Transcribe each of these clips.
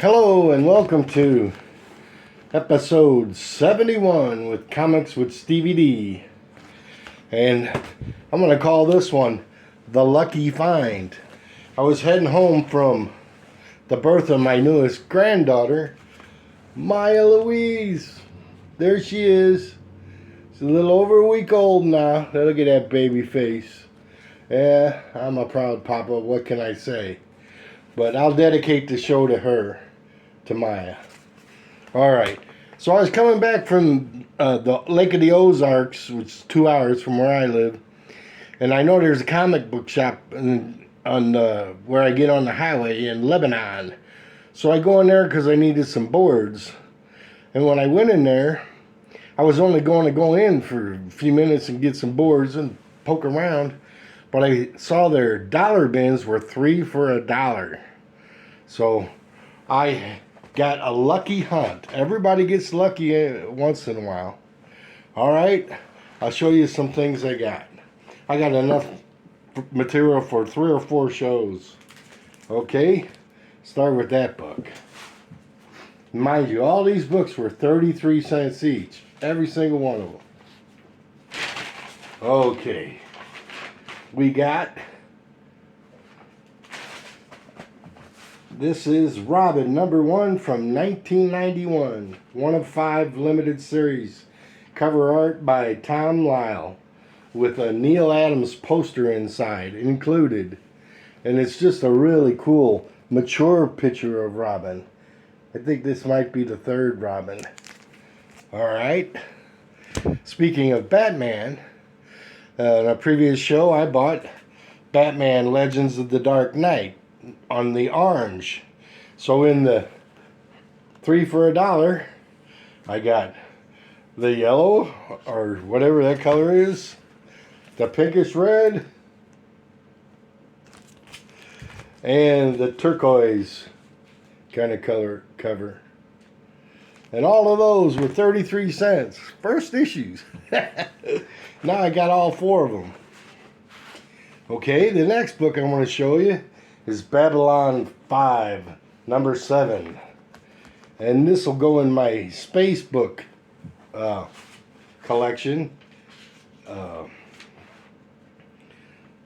Hello and welcome to episode 71 with Comics with Stevie D. And I'm going to call this one The Lucky Find. I was heading home from the birth of my newest granddaughter, Maya Louise. There she is. She's a little over a week old now. Look at that baby face. Yeah, I'm a proud papa. What can I say? But I'll dedicate the show to her. To Maya. Alright, so I was coming back from the Lake of the Ozarks, which is 2 hours from where I live, and I know there's a comic book shop on where I get on the highway in Lebanon. So I go in there because I needed some boards, and when I went in there, I was only going to go in for a few minutes and get some boards and poke around, but I saw their dollar bins were 3 for $1. So I got a lucky hunt. Everybody gets lucky once in a while. Alright, I'll show you some things I got. I got enough material for 3 or 4 shows. Okay, start with that book. Mind you, all these books were 33 cents each. Every single one of them. Okay, we got... This is Robin #1 from 1991. One of 5 limited series. Cover art by Tom Lyle. With a Neil Adams poster inside included. And it's just a really cool, mature picture of Robin. I think this might be the 3rd Robin. Alright. Speaking of Batman, in a previous show I bought Batman Legends of the Dark Knight on the orange. So in the 3 for $1, I got the yellow, or whatever that color is, the pinkish red, and the turquoise kind of color cover. And all of those were 33 cents. First issues. Now I got all 4 of them. Okay, the next book I want to show you is Babylon 5, #7. And this will go in my space book collection.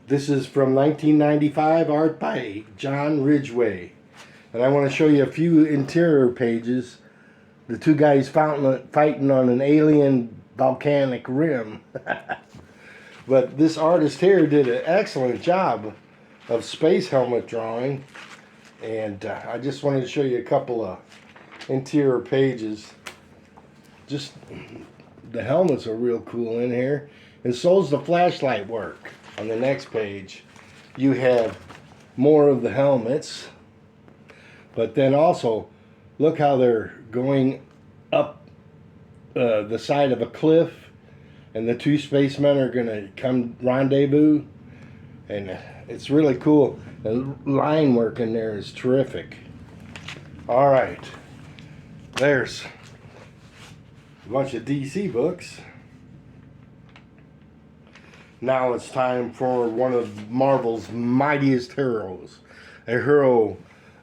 This is from 1995, art by John Ridgway. And I want to show you a few interior pages. The 2 guys fighting on an alien volcanic rim. But this artist here did an excellent job of space helmet drawing, and I just wanted to show you a couple of interior pages. Just the helmets are real cool in here, and so's the flashlight work. On the next page you have more of the helmets, but then also look how they're going up the side of a cliff, and the 2 spacemen are going to come rendezvous, and it's really cool. The line work in there is terrific. Alright, there's a bunch of DC books. Now it's time for one of Marvel's mightiest heroes. A hero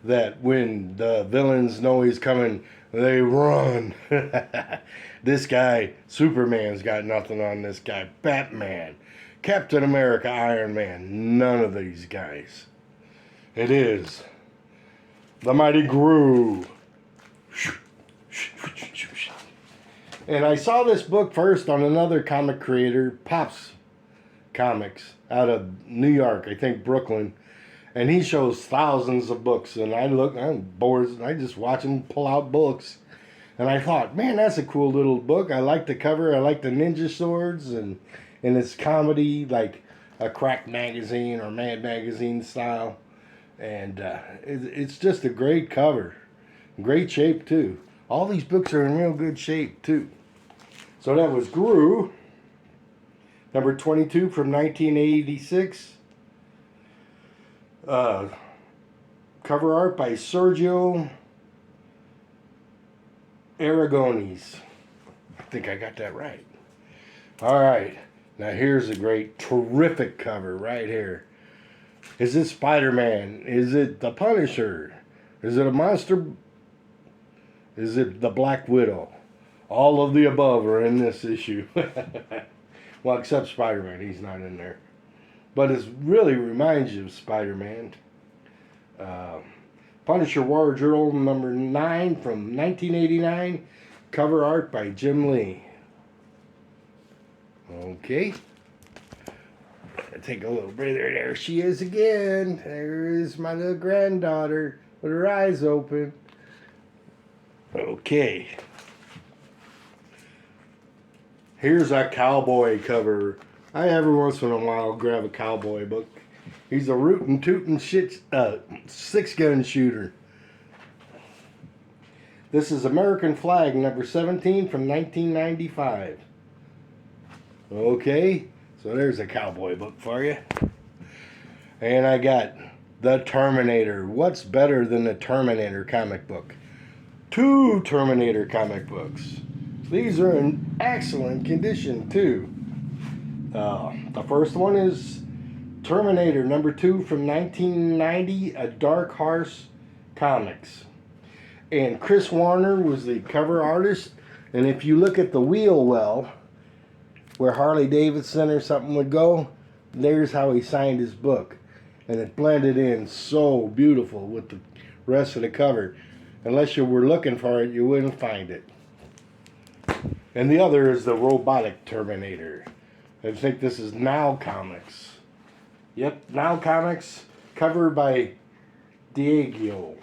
that when the villains know he's coming, they run. This guy, Superman's got nothing on this guy. Batman, Captain America, Iron Man, none of these guys. It is the mighty Gru. And I saw this book first on another comic creator, Pops Comics, out of New York, I think Brooklyn. And he shows thousands of books, and I'm bored, and I just watch him pull out books. And I thought, man, that's a cool little book. I like the cover, I like the ninja swords, and it's comedy, like a Crack magazine or Mad magazine style. And it's just a great cover. Great shape, too. All these books are in real good shape, too. So that was Gru, #22 from 1986. Cover art by Sergio Aragones. I think I got that right. Alright, now here's a great, terrific cover right here. Is it Spider-Man? Is it the Punisher? Is it a monster Is it the Black Widow? All of the above are in this issue. Well, except Spider-Man. He's not in there. But it really reminds you of Spider-Man. Punisher War Journal number 9 from 1989. Cover art by Jim Lee. Okay. Take a little breather. There she is again. There is my little granddaughter with her eyes open. Okay. Here's a cowboy cover. I every once in a while grab a cowboy book. He's a rootin' tootin' shit 6-gun shooter. This is American Flag number 17 from 1995. Okay, so there's a cowboy book for you. And I got The Terminator. What's better than the Terminator comic book? 2 Terminator comic books. These are in excellent condition too. The first one is Terminator number 2 from 1990, a Dark Horse Comics. And Chris Warner was the cover artist. And if you look at the wheel well, where Harley Davidson or something would go, there's how he signed his book. And it blended in so beautiful with the rest of the cover. Unless you were looking for it, you wouldn't find it. And the other is the Robotic Terminator. I think this is Now Comics. Yep, Now Comics, covered by Diego.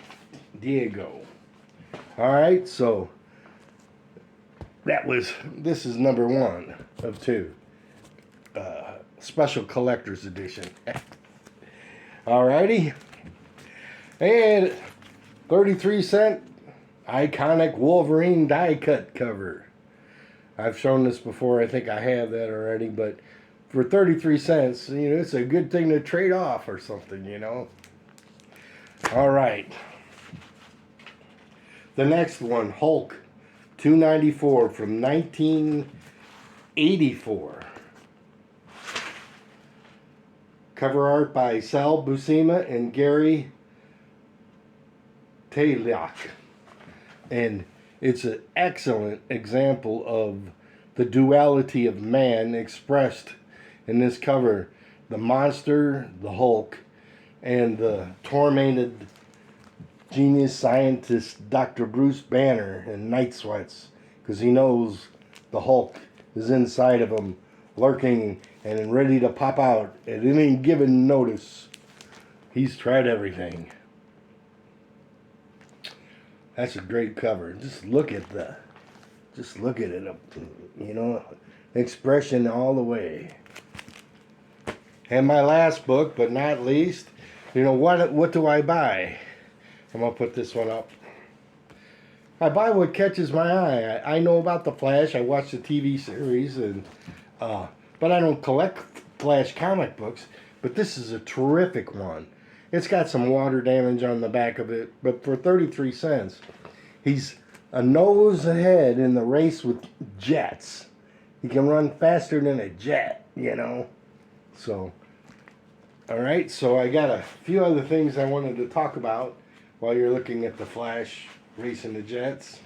Alright, so this is number 1 of 2. Special Collector's Edition. Alrighty. And 33-cent iconic Wolverine die cut cover. I've shown this before. I think I have that already, but for 33 cents, you know, it's a good thing to trade off or something, you know. All right. The next one, Hulk, $2.94 from 1984. Cover art by Sal Buscema and Gary Taylor. And it's an excellent example of the duality of man expressed in this cover. The monster, the Hulk, and the tormented genius scientist Dr. Bruce Banner in night sweats, because he knows the Hulk is inside of him, lurking and ready to pop out at any given notice. He's tried everything. That's a great cover. Just look at it, you know, expression all the way. And my last book, but not least, you know, what do I buy? I'm going to put this one up. I buy what catches my eye. I know about the Flash. I watch the TV series, and but I don't collect Flash comic books. But this is a terrific one. It's got some water damage on the back of it, but for 33 cents, he's a nose ahead in the race with jets. He can run faster than a jet, you know. So, all right. So I got a few other things I wanted to talk about while you're looking at the Flash racing the jets.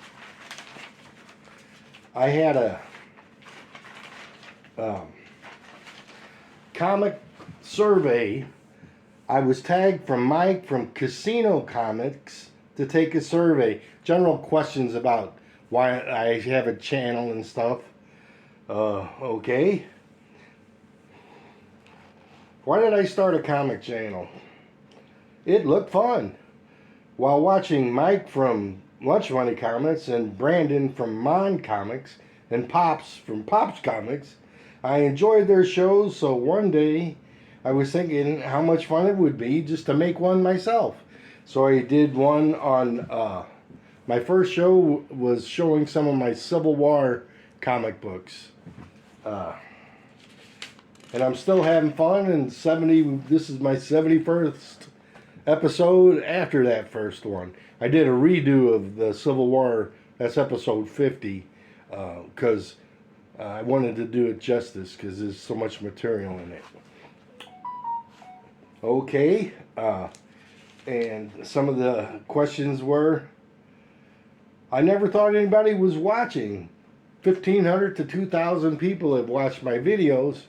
I had a comic survey. I was tagged from Mike from Casino Comics to take a survey. General questions about why I have a channel and stuff. Okay. Why did I start a comic channel? It looked fun. While watching Mike from Lunch Money Comics and Brandon from Mon Comics and Pops from Pops Comics, I enjoyed their shows, so one day I was thinking how much fun it would be just to make one myself. So I did one on, my first show was showing some of my Civil War comic books. And I'm still having fun, and this is my 71st episode after that first one. I did a redo of the Civil War, that's episode 50, because I wanted to do it justice, because there's so much material in it. Okay, and some of the questions were, I never thought anybody was watching. 1,500 to 2,000 people have watched my videos,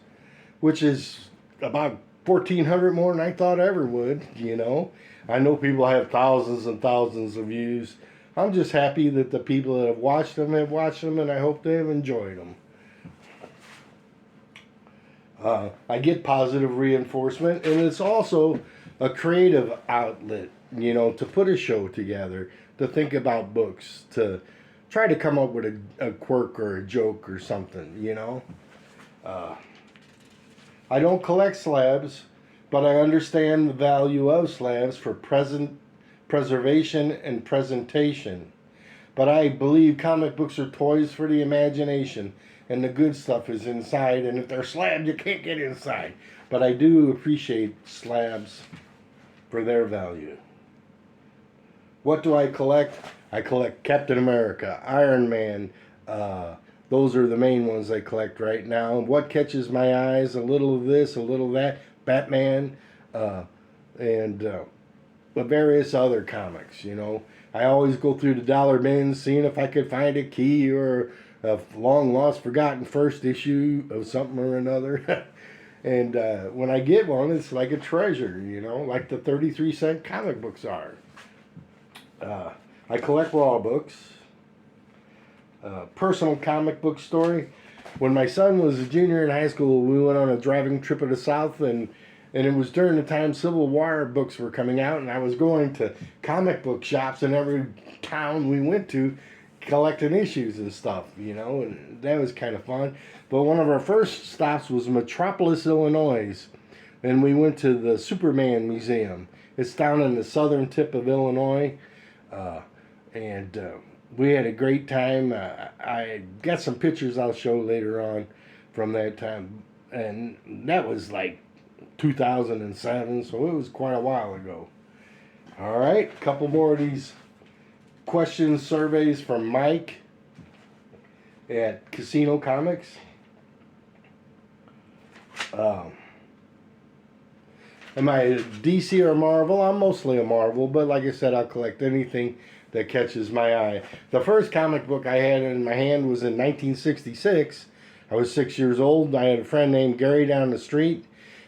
which is about 1,400 more than I thought I ever would, you know. I know people have thousands and thousands of views. I'm just happy that the people that have watched them, and I hope they have enjoyed them. I get positive reinforcement, and it's also a creative outlet, you know, to put a show together, to think about books, to try to come up with a quirk or a joke or something, you know. I don't collect slabs, but I understand the value of slabs for preservation and presentation. But I believe comic books are toys for the imagination, and the good stuff is inside, and if they're slabbed, you can't get inside. But I do appreciate slabs for their value. What do I collect? I collect Captain America, Iron Man. Those are the main ones I collect right now. What catches my eyes? A little of this, a little of that. Batman, and various other comics, you know. I always go through the dollar bins seeing if I could find a key or a long lost forgotten first issue of something or another. And when I get one, it's like a treasure, you know, like the 33-cent comic books are. I collect raw books. Personal comic book story. When my son was a junior in high school, we went on a driving trip of the South, and it was during the time Civil War books were coming out, and I was going to comic book shops in every town we went to, collecting issues and stuff, you know, and that was kind of fun. But one of our first stops was Metropolis, Illinois, and we went to the Superman Museum. It's down in the southern tip of Illinois, and we had a great time. I got some pictures I'll show later on from that time, and that was like 2007, so it was quite a while ago. All right, a couple more of these question surveys from Mike at Casino Comics. Am I a DC or Marvel? I'm mostly a Marvel, but like I said, I'll collect anything that catches my eye. The first comic book I had in my hand was in 1966. I was 6 years old. I had a friend named Gary down the street,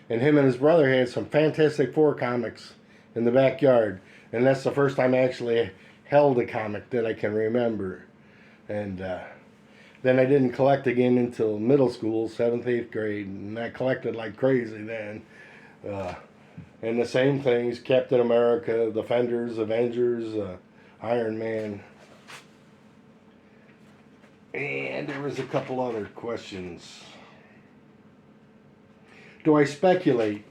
and him and his brother had some Fantastic Four comics in the backyard. And that's the first time I actually held a comic that I can remember. And then I didn't collect again until middle school, 7th, 8th grade, and I collected like crazy then. And the same things, Captain America, Defenders, Avengers, Iron Man. And there was a couple other questions. Do I speculate?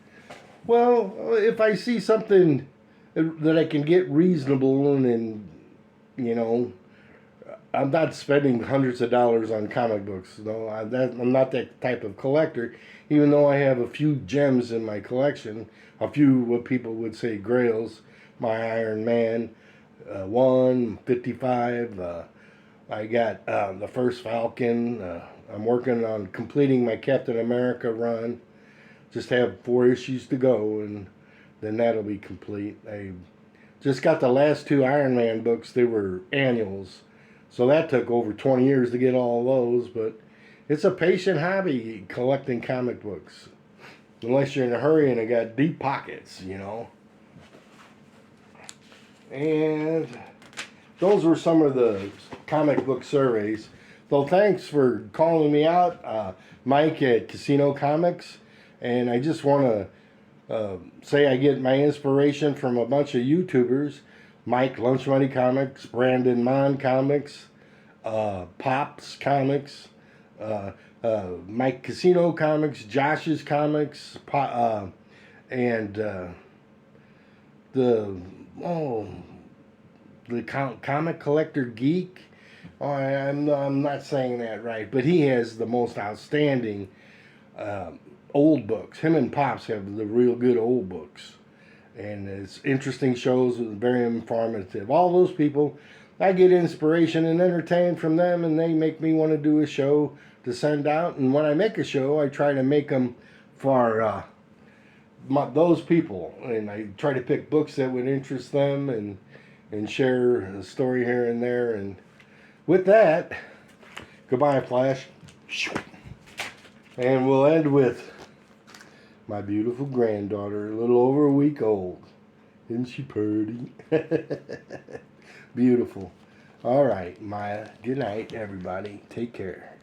Well, if I see something that I can get reasonable and you know, I'm not spending hundreds of dollars on comic books. No, I'm not that type of collector. Even though I have a few gems in my collection, a few what people would say grails, my Iron Man 1, 55. I got the first Falcon. I'm working on completing my Captain America run. Just have 4 issues to go, and then that'll be complete. I just got the last 2 Iron Man books. They were annuals. So that took over 20 years to get all those, but it's a patient hobby collecting comic books. Unless you're in a hurry and they got deep pockets, you know. And those were some of the comic book surveys. So thanks for calling me out, Mike at Casino Comics. And I just want to say I get my inspiration from a bunch of YouTubers. Mike Lunch Money Comics, Brandon Mon Comics, Pops Comics, Mike Casino Comics, Josh's Comics, and the Comic Collector Geek. Oh, I'm not saying that right, but he has the most outstanding old books. Him and Pops have the real good old books. And it's interesting shows, very informative. All those people, I get inspiration and entertainment from them, and they make me want to do a show to send out. And when I make a show, I try to make them for those people. And I try to pick books that would interest them and share a story here and there. And with that, goodbye, Flash. And we'll end with my beautiful granddaughter, a little over a week old. Isn't she pretty? Beautiful. All right, Maya. Good night, everybody. Take care.